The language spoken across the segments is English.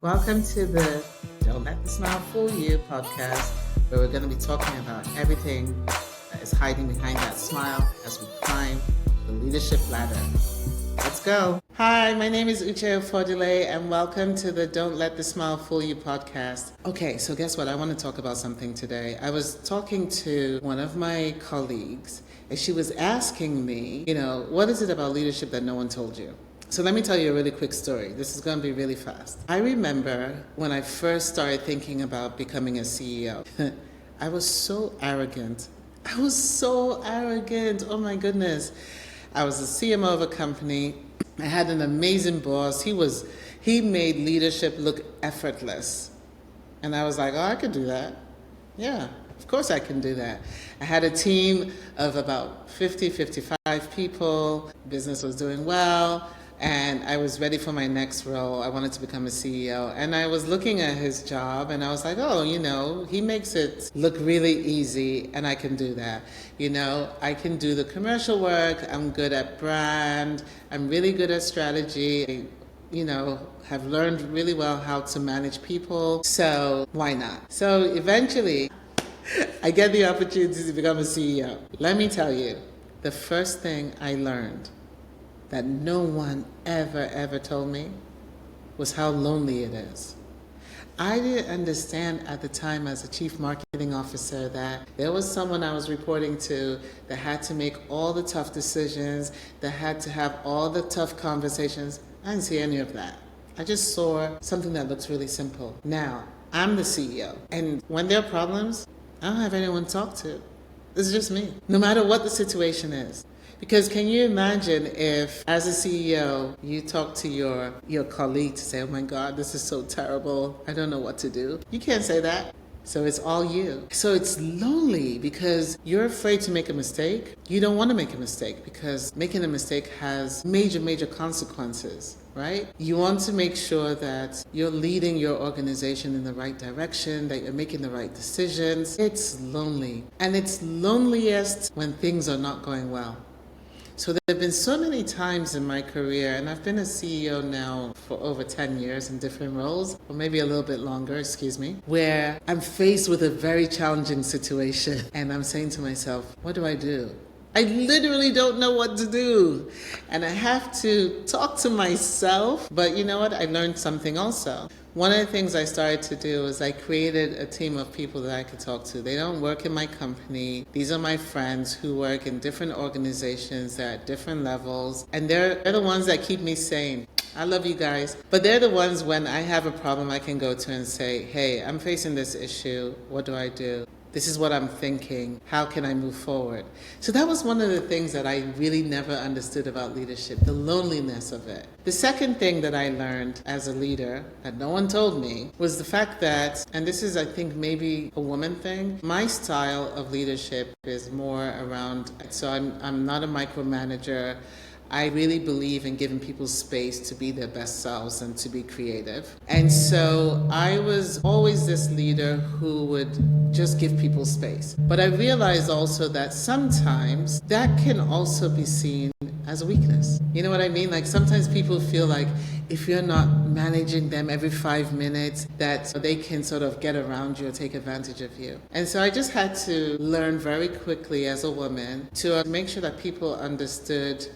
Welcome to the Don't Let the Smile Fool You podcast, where we're going to be talking about everything that is hiding behind that smile as we climb the leadership ladder. Let's go. Hi, my name is Uche Ofodile, and welcome to the Don't Let the Smile Fool You podcast. Okay, so guess what? I want to talk about something today. I was talking to one of my colleagues, and she was asking me, what is it about leadership that no one told you? So let me tell you a really quick story. This is going to be really fast. I remember when I first started thinking about becoming a CEO. I was so arrogant. Oh my goodness. I was the CMO of a company. I had an amazing boss. He made leadership look effortless. And I was like, oh, I could do that. Yeah, of course I can do that. I had a team of about 55 people. Business was doing well. And I was ready for my next role. I wanted to become a CEO. And I was looking at his job and I was like, oh, he makes it look really easy and I can do that. I can do the commercial work. I'm good at brand. I'm really good at strategy. Have learned really well how to manage people. So why not? So eventually, I get the opportunity to become a CEO. Let me tell you, the first thing I learned that no one ever told me was how lonely it is. I didn't understand at the time as a chief marketing officer that there was someone I was reporting to that had to make all the tough decisions, that had to have all the tough conversations. I didn't see any of that. I just saw something that looks really simple. Now, I'm the CEO, and when there are problems, I don't have anyone to talk to. It's just me, no matter what the situation is. Because can you imagine if, as a CEO, you talk to your colleague to say, oh my God, this is so terrible. I don't know what to do. You can't say that. So it's all you. So it's lonely because you're afraid to make a mistake. You don't want to make a mistake because making a mistake has major consequences, right? You want to make sure that you're leading your organization in the right direction, that you're making the right decisions. It's lonely. And it's loneliest when things are not going well. So there have been so many times in my career, and I've been a CEO now for over 10 years in different roles, or maybe a little bit longer, where I'm faced with a very challenging situation. And I'm saying to myself, what do I do? I literally don't know what to do. And I have to talk to myself. But you know what? I learned something also. One of the things I started to do is I created a team of people that I could talk to. They don't work in my company. These are my friends who work in different organizations. They're at different levels. And they're the ones that keep me sane. I love you guys. But they're the ones when I have a problem I can go to and say, hey, I'm facing this issue. What do I do? This is what I'm thinking. How can I move forward? So that was one of the things that I really never understood about leadership, the loneliness of it. The second thing that I learned as a leader that no one told me was the fact that, and this is I think maybe a woman thing, my style of leadership is more around, so I'm not a micromanager. I really believe in giving people space to be their best selves and to be creative. And so I was always this leader who would just give people space. But I realized also that sometimes that can also be seen as a weakness. You know what I mean? Like sometimes people feel like if you're not managing them every 5 minutes, that they can sort of get around you or take advantage of you. And so I just had to learn very quickly as a woman to make sure that people understood,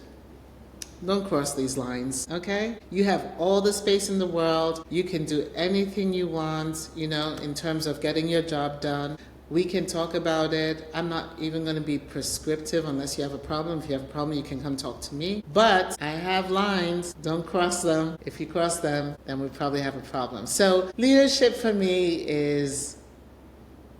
don't cross these lines, okay? You have all the space in the world. You can do anything you want, in terms of getting your job done. We can talk about it. I'm not even going to be prescriptive unless you have a problem. If you have a problem, you can come talk to me. But I have lines. Don't cross them. If you cross them, then we probably have a problem. So leadership for me is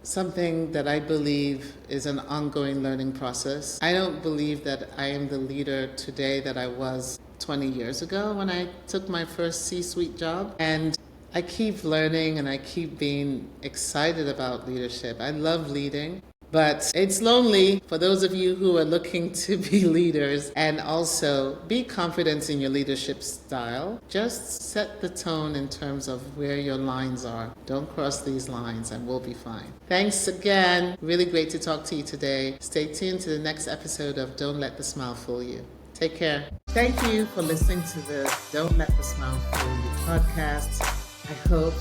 something that I believe is an ongoing learning process. I don't believe that I am the leader today that I was 20 years ago when I took my first C-suite job. And I keep learning and I keep being excited about leadership. I love leading. But it's lonely for those of you who are looking to be leaders, and also be confident in your leadership style. Just set the tone in terms of where your lines are. Don't cross these lines and we'll be fine. Thanks again. Really great to talk to you today. Stay tuned to the next episode of Don't Let the Smile Fool You. Take care. Thank you for listening to the Don't Let the Smile Fool You podcast. I hope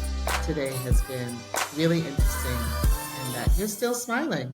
today has been really interesting and that you're still smiling.